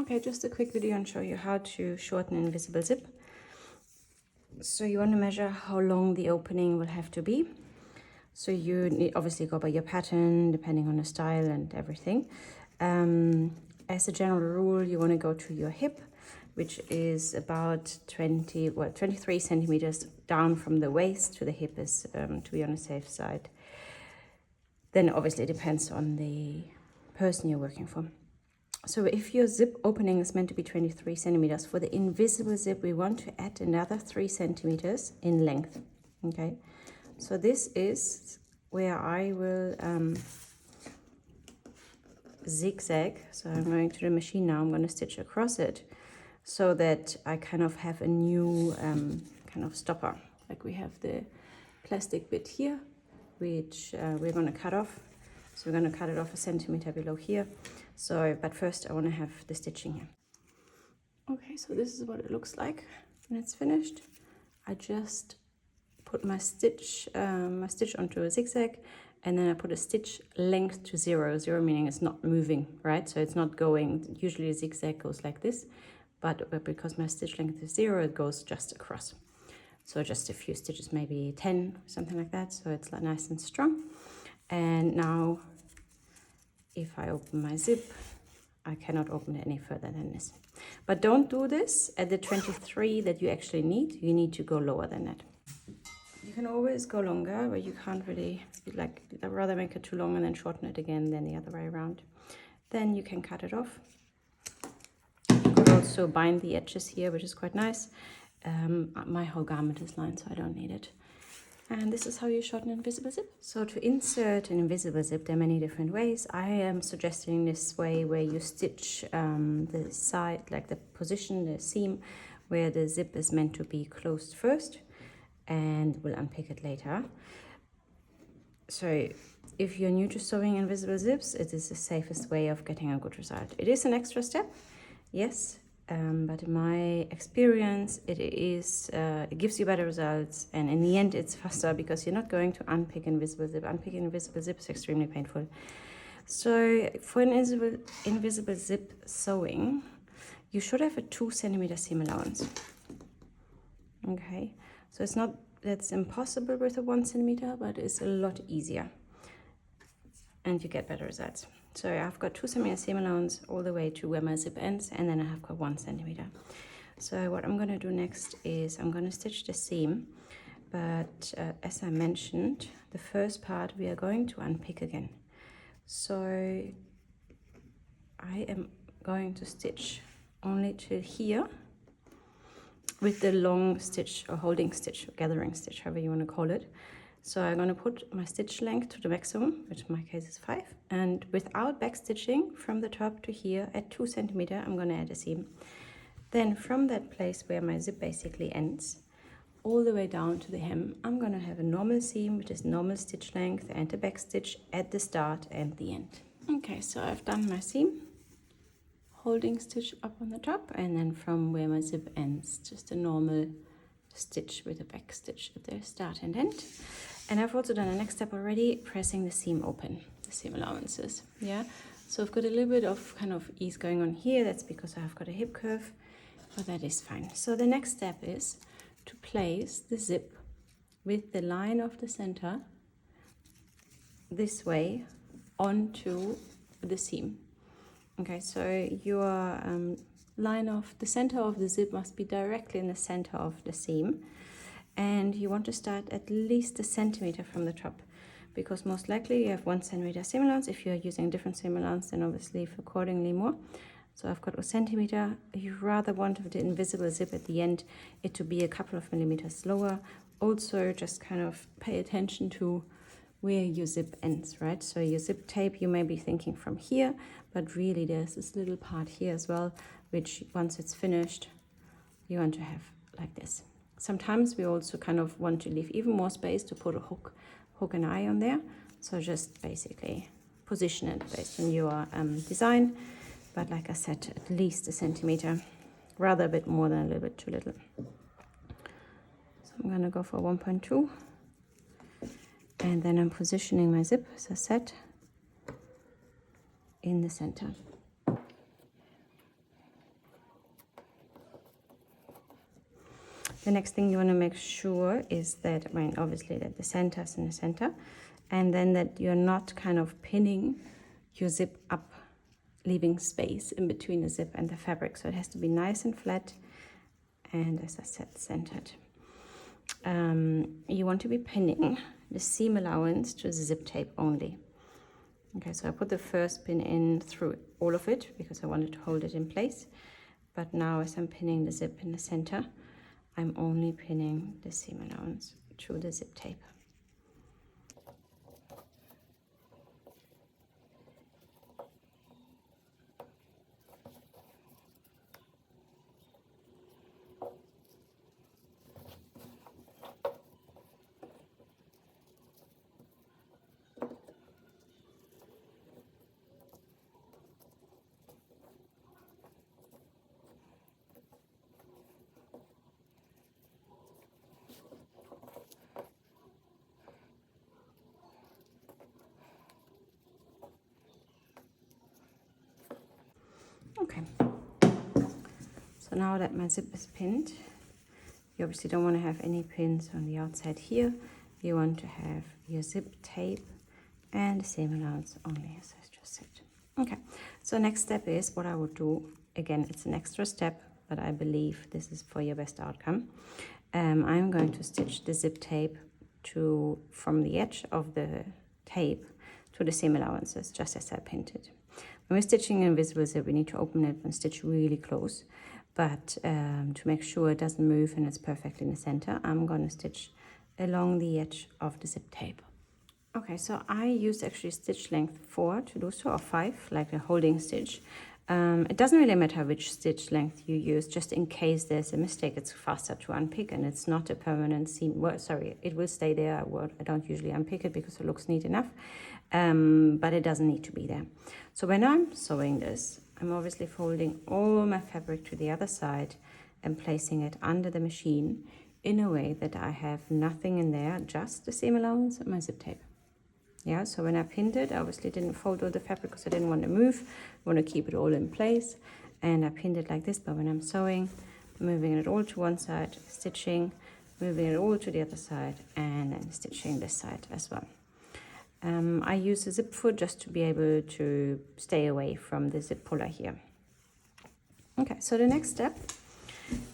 Okay, just a quick video and show you how to shorten an invisible zip. So you want to measure how long the opening will have to be. So you need obviously go by your pattern, depending on the style and everything. As a general rule, you want to go to your hip, which is about 23 centimeters down from the waist to the hip is to be on the safe side. Then obviously it depends on the person you're working for. So if your zip opening is meant to be 23 centimeters, for the invisible zip, we want to add another 3 centimeters in length, okay? So this is where I will zigzag. So I'm going to the machine now, I'm going to stitch across it so that I kind of have a new kind of stopper. Like we have the plastic bit here, which we're going to cut off. So we're going to cut it off a centimeter below here. So, but first I want to have the stitching here. Okay, so this is what it looks like when it's finished. I just put my stitch onto a zigzag, and then I put a stitch length to 0. 0 meaning it's not moving, right? So it's not going, usually a zigzag goes like this, but because my stitch length is 0, it goes just across. So just a few stitches, maybe 10, something like that. So it's like nice and strong. And now if I open my zip, I cannot open it any further than this. But don't do this at the 23 that you actually need. You need to go lower than that. You can always go longer, but you can't really, like, I'd rather make it too long and then shorten it again than the other way around. Then you can cut it off. You could also bind the edges here, which is quite nice. My whole garment is lined, so I don't need it. And this is how you shorten an invisible zip. So to insert an invisible zip, there are many different ways. I am suggesting this way where you stitch the side, like the position, the seam, where the zip is meant to be closed first, and we'll unpick it later. So if you're new to sewing invisible zips, it is the safest way of getting a good result. It is an extra step, yes. But in my experience, it gives you better results, and in the end it's faster because you're not going to unpick invisible zip. Unpicking invisible zip is extremely painful. So for an invisible zip sewing, you should have a 2 centimeter seam allowance. Okay, so it's not that's impossible with a 1 centimeter, but it's a lot easier, and you get better results. So I've got 2 centimeter seam allowance all the way to where my zip ends, and then I have got 1 centimeter. So what I'm going to do next is I'm going to stitch the seam, but as I mentioned, the first part we are going to unpick again. So I am going to stitch only to here with the long stitch or holding stitch or gathering stitch, however you want to call it. So I'm going to put my stitch length to the maximum, which in my case is 5, and without back stitching from the top to here at 2 centimeter, I'm going to add a seam. Then from that place where my zip basically ends, all the way down to the hem, I'm going to have a normal seam, which is normal stitch length, and a back stitch at the start and the end. Okay, so I've done my seam, holding stitch up on the top, and then from where my zip ends, just a normal stitch with a back stitch at the start and end. And I've also done the next step already, pressing the seam open, the seam allowances. Yeah, so I've got a little bit of kind of ease going on here. That's because I've got a hip curve, but that is fine. So the next step is to place the zip with the line of the center this way onto the seam. Okay, so your line of the center of the zip must be directly in the center of the seam, and you want to start at least a centimeter from the top, because most likely you have 1 centimeter seam allowance. If you're using a different seam allowance, then obviously accordingly more. So I've got a centimeter. You rather want the invisible zip at the end it to be a couple of millimeters lower. Also, just kind of pay attention to where your zip ends, right? So your zip tape, you may be thinking from here, but really there's this little part here as well, which once it's finished, you want to have like this. Sometimes we also kind of want to leave even more space to put a hook and eye on there. So just basically position it based on your design. But like I said, at least a centimeter, rather a bit more than a little bit too little. So I'm gonna go for 1.2. And then I'm positioning my zip, as I said, in the center. The next thing you want to make sure is that, I mean, obviously that the center is in the center, and then that you're not kind of pinning your zip up, leaving space in between the zip and the fabric. So it has to be nice and flat, and as I said, centered. You want to be pinning the seam allowance to the zip tape only. Okay, so I put the first pin in through all of it because I wanted to hold it in place. But now as I'm pinning the zip in the center, I'm only pinning the seam allowance to the zip tape. Okay, so now that my zip is pinned, you obviously don't want to have any pins on the outside here. You want to have your zip tape and the seam allowance only, as I just said. Okay, so next step is what I would do. Again, it's an extra step, but I believe this is for your best outcome. I'm going to stitch the zip tape from the edge of the tape to the seam allowances, just as I pinned it. When we're stitching invisible zip, we need to open it and stitch really close. But to make sure it doesn't move and it's perfectly in the center, I'm going to stitch along the edge of the zip tape. Okay, so I use actually stitch length 4 to do so, or 5, like a holding stitch. It doesn't really matter which stitch length you use, just in case there's a mistake, it's faster to unpick, and it's not a permanent seam. Well, sorry, it will stay there. I don't usually unpick it because it looks neat enough, but it doesn't need to be there. So when I'm sewing this, I'm obviously folding all my fabric to the other side and placing it under the machine in a way that I have nothing in there, just the seam allowance and my zip tape. Yeah, so when I pinned it, I obviously didn't fold all the fabric because I didn't want to move. I want to keep it all in place. And I pinned it like this, but when I'm sewing, moving it all to one side, stitching, moving it all to the other side, and then stitching this side as well. I use a zip foot just to be able to stay away from the zip puller here. Okay, so the next step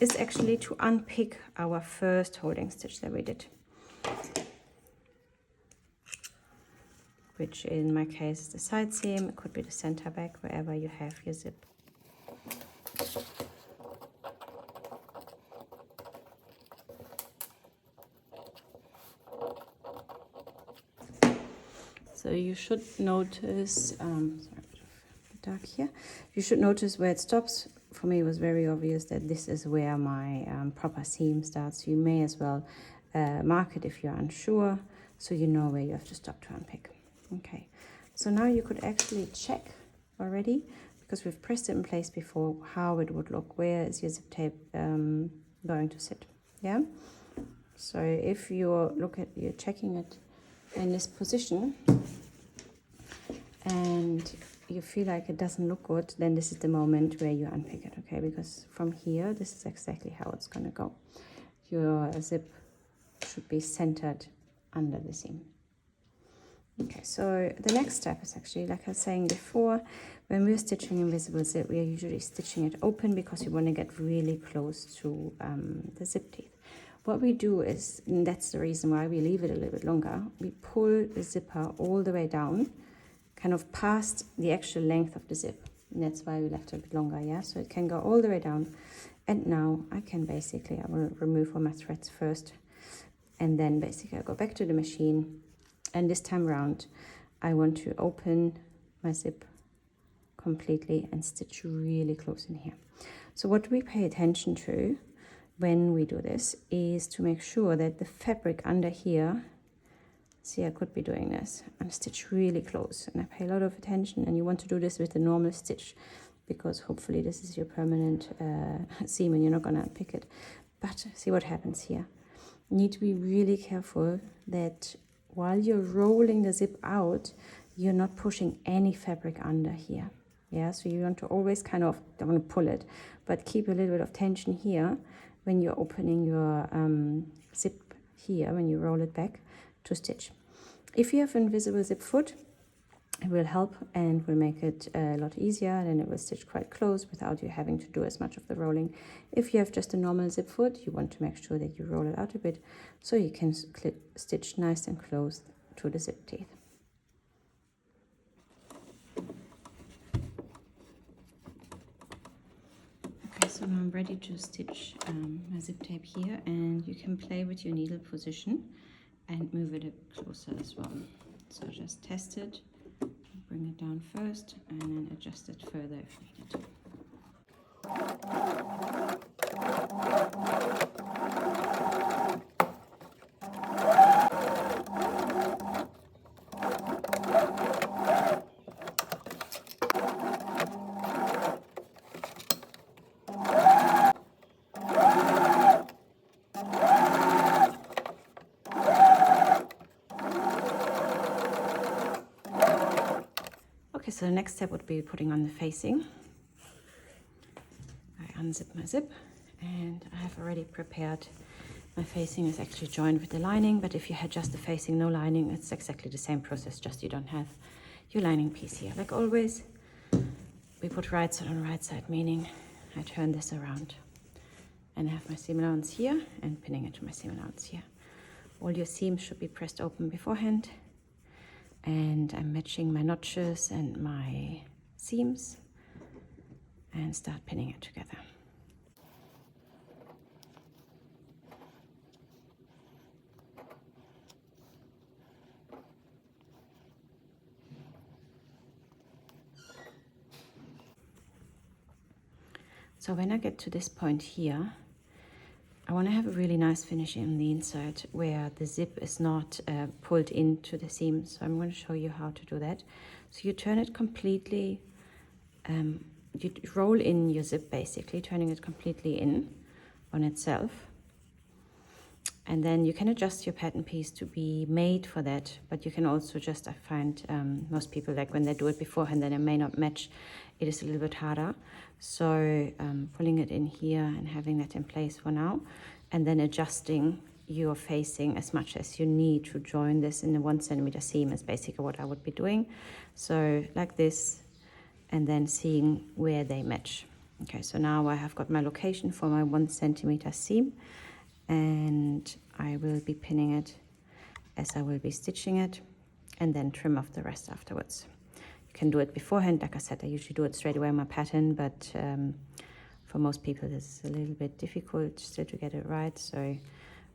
is actually to unpick our first holding stitch that we did, which in my case is the side seam. It could be the center back, wherever you have your zip. So you should notice, sorry, dark here. You should notice where it stops. For me, it was very obvious that this is where my proper seam starts. You may as well mark it if you're unsure, so you know where you have to stop to unpick. Okay, so now you could actually check already, because we've pressed it in place before, how it would look. Where is your zip tape going to sit? Yeah. So if you're checking it in this position and you feel like it doesn't look good, then this is the moment where you unpick it, okay? Because from here, this is exactly how it's gonna go. Your zip should be centered under the seam. Okay, so the next step is actually, like I was saying before, when we're stitching invisible zip, we are usually stitching it open because we want to get really close to the zip teeth. What we do is, and that's the reason why we leave it a little bit longer, we pull the zipper all the way down, kind of past the actual length of the zip. And that's why we left it a bit longer, yeah? So it can go all the way down. And now I will remove all my threads first. And then basically I'll go back to the machine. And this time around, I want to open my zip completely and stitch really close in here. So what we pay attention to when we do this is to make sure that the fabric under here, see, I could be doing this, and stitch really close. And I pay a lot of attention, and you want to do this with a normal stitch, because hopefully this is your permanent seam and you're not gonna unpick it. But see what happens here. You need to be really careful that while you're rolling the zip out, you're not pushing any fabric under here. Yeah, so you want to always kind of, don't want to pull it, but keep a little bit of tension here when you're opening your zip here, when you roll it back, to stitch. If you have invisible zip foot, it will help and will make it a lot easier, then it will stitch quite close without you having to do as much of the rolling. If you have just a normal zip foot, you want to make sure that you roll it out a bit so you can stitch nice and close to the zip teeth. Okay, so now I'm ready to stitch my zip tape here, and you can play with your needle position and move it closer as well. So just test it. Bring it down first and then adjust it further if needed. Okay, so the next step would be putting on the facing. I unzip my zip and I have already prepared. My facing is actually joined with the lining, but if you had just the facing, no lining, it's exactly the same process, just you don't have your lining piece here. Like always, we put right side on right side, meaning I turn this around and I have my seam allowance here and pinning it to my seam allowance here. All your seams should be pressed open beforehand. And I'm matching my notches and my seams and start pinning it together. So when I get to this point here, I want to have a really nice finishing on the inside where the zip is not pulled into the seam. So I'm going to show you how to do that. So you turn it completely, you roll in your zip basically, turning it completely in on itself. And then you can adjust your pattern piece to be made for that, but you can also just, I find most people, like when they do it beforehand, then it may not match. It is a little bit harder. So pulling it in here and having that in place for now, and then adjusting your facing as much as you need to join this in the 1 centimeter seam is basically what I would be doing. So like this, and then seeing where they match. Okay, so now I have got my location for my 1 centimeter seam, and I will be pinning it as I will be stitching it, and then trim off the rest afterwards. You can do it beforehand. Like I said, I usually do it straight away on my pattern, but for most people it's a little bit difficult still to get it right, so I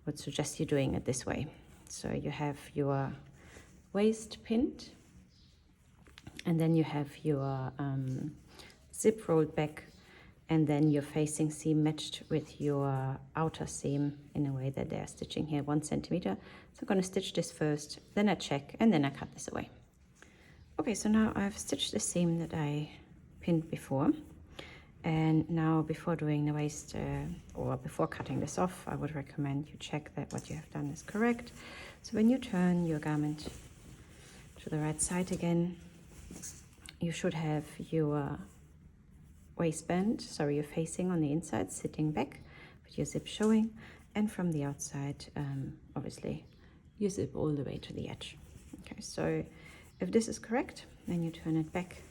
would suggest you doing it this way. So you have your waist pinned, and then you have your zip rolled back, and then your facing seam matched with your outer seam in a way that they're stitching here 1 centimeter. So I'm going to stitch this first, then I check, and then I cut this away. Okay, so now I've stitched the seam that I pinned before. And now before doing the waist or before cutting this off, I would recommend you check that what you have done is correct. So when you turn your garment to the right side again, you should have your waistband, sorry, your facing on the inside sitting back with your zip showing, and from the outside, obviously, you zip all the way to the edge. Okay, so if this is correct, then you turn it back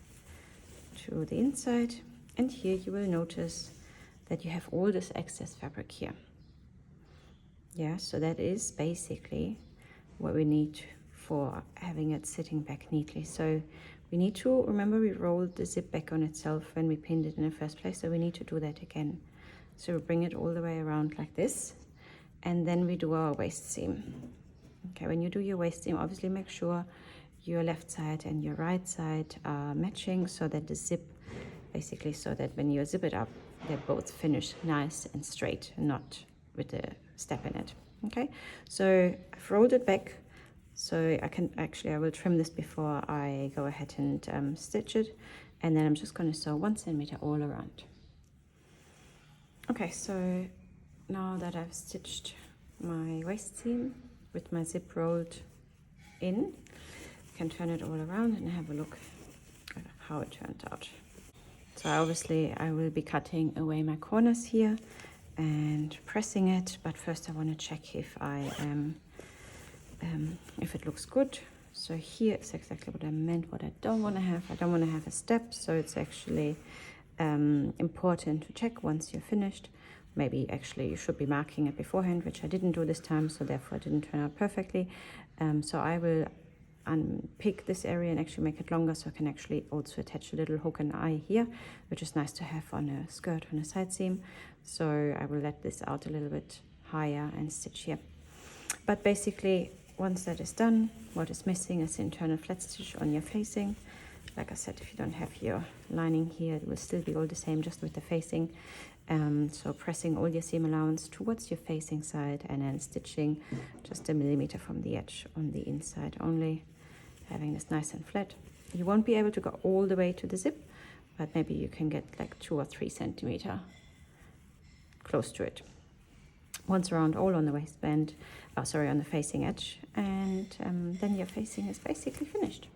to the inside, and here you will notice that you have all this excess fabric here. Yeah, so that is basically what we need for having it sitting back neatly. So we need to remember we rolled the zip back on itself when we pinned it in the first place, so we need to do that again. So we bring it all the way around like this, and then we do our waist seam. Okay, when you do your waist seam, obviously make sure your left side and your right side are matching, so that the zip, basically so that when you zip it up, they both finish nice and straight and not with a step in it. Okay, so I've rolled it back. So I will trim this before I go ahead and stitch it, and then I'm just going to sew 1 centimeter all around. Okay, so now that I've stitched my waist seam with my zip rolled in, I can turn it all around and have a look at how it turned out. So obviously I will be cutting away my corners here, and pressing it, but first I want to check if if it looks good. So here is exactly what I meant, what I don't want to have. I don't want to have a step, so it's actually important to check once you're finished. Maybe actually you should be marking it beforehand, which I didn't do this time, so therefore it didn't turn out perfectly. So I will unpick this area and actually make it longer, so I can actually also attach a little hook and eye here, which is nice to have on a skirt, on a side seam. So I will let this out a little bit higher and stitch here. But basically, once that is done, what is missing is the internal flat stitch on your facing. Like I said, if you don't have your lining here, it will still be all the same, just with the facing. So pressing all your seam allowance towards your facing side and then stitching just a millimeter from the edge on the inside only, having this nice and flat. You won't be able to go all the way to the zip, but maybe you can get like 2 or 3 centimeter close to it. Once around all on the waistband, on the facing edge, and then your facing is basically finished.